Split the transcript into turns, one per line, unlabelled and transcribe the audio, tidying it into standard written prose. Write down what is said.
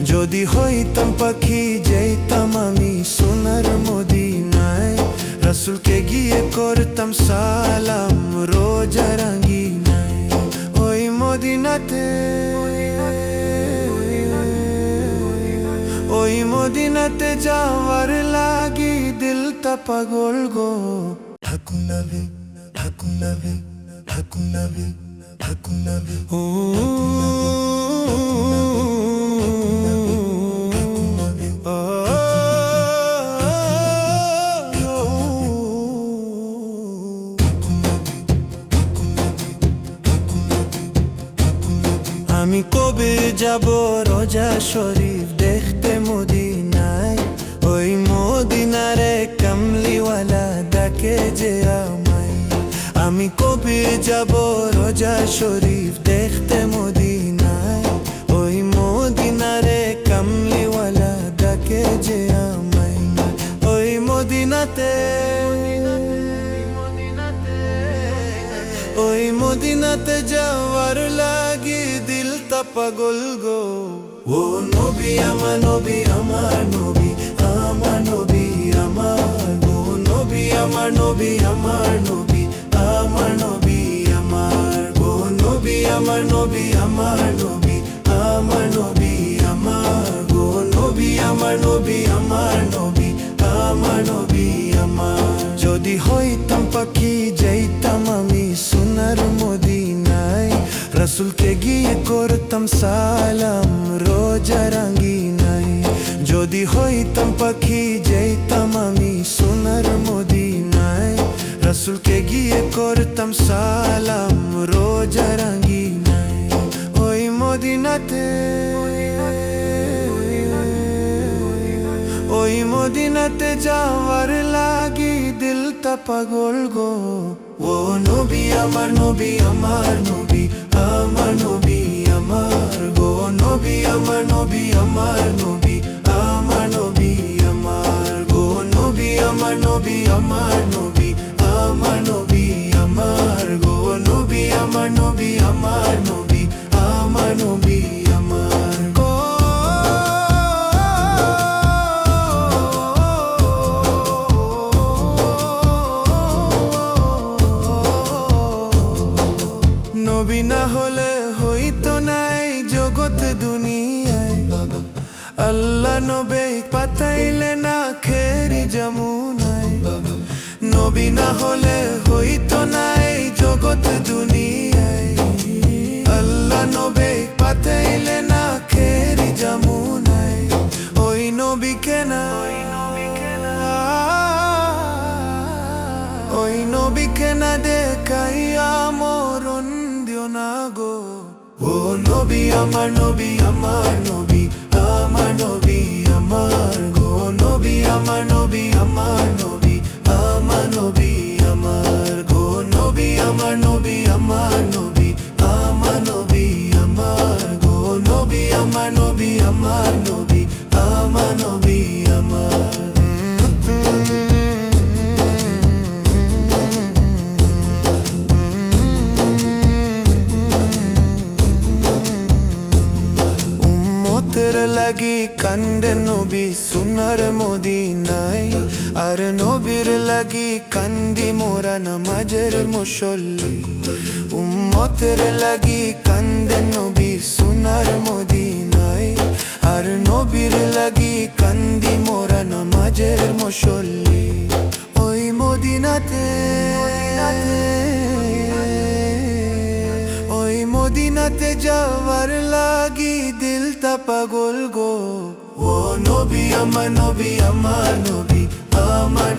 যদি হইতাম পাখি যাইতাম আমি সোনার মদিনায়, রাসূলকে গিয়ে করতাম সালাম রোজা রাঙ্গিনায়। ওই মদিনাতে, ওই মদিনাতে যাওয়ার লাগি দিলটা পাগল গো। ঠাকুরনবী ঠাকুরনবী ঠাকুরনবী ঠাকুরনবী ও আমি কবে যাব রোজা শরীফ দেখতে মদিনায়, ওই মদিনারে কামলিওয়ালা ডাকে যে আমায়। আমি কবে যাব রোজা শরীফ দেখতে মদিনায়, ওই মদিনারে কামলিওয়ালা ডাকে যে আমায়। ওই মদিনাতে, ওই মদিনাতে যাওয়ার লাগি দিলটা পাগল গো। ও নবী আমার নবী আমার নবী আমার নবী আমার গো। নবী আমার নবী আমার নবী আমার নবী আমার গো। নবী আমার নবী আমার নবী আমার নবী আমার গো। নবী আমার নবী আমার নবী আমার নবী আমার। যদি হইতাম পাখি যাইতাম আমি সোনার মদিনায়, রাসূলকে গিয়ে করতাম সালাম রোজা রাঙ্গিনায়। যদি হইতাম পাখি যাইতাম আমি সোনার মদিনায়, রাসূলকে গিয়ে করতাম সালাম রোজা রাঙ্গিনায়। ওই মদিনাতে, ওই মদিনাতে যাওয়ার লাগি দিলটা পাগল গো। ও নবী আমার নবী আমার নবী আমার নবী আমার গো। নবী আমার নবী আমার নবী আমার নবী আমার গো। নবী আমার নবী আমার নবী আমার নবী আমার গো। নবী আমার নবী আমার নবী আমার নবী আমার গো। নবী না হলে হইতো নাই জগৎ দুনিয়ায়, আল্লাহ নবী পাঠাইলে না খেরি যমুনায়। নবী না হলে হইতো নাই জগৎ দুনিয়ায়, আল্লাহ নবী পাঠাইলে না খেরি যমুনায়। ওই নবীকে না, ওই নবীকে না দেখাইয়া মরণ দিও না গো। ও নবী আমার নবী আমার নবী আমার নবী আমার গো। নবী আমার নবী আমার নবী আমার নবী আমার গো। নবী আমার নবী আমার নবী আমার নবী আমার গো। নবী আমার নবী আমার নবী আমার নবী আমার। উম্মতের লাগি কান্দে নবী সোনার মদিনায়, আর নবীর লাগি কান্দি মোরা নামাজের মুসল্লি। উম্মতের লাগি কান্দে নবী সোনার মদিনায়, আর নবীর লাগি কান্দি মোরা নামাজের মুসল্লি। ওই মদিনাতে, ওই মদিনাতে যাওয়ার লাগি দিলটা পাগল গো। ও নবী আমার নবী আমার নবী আমার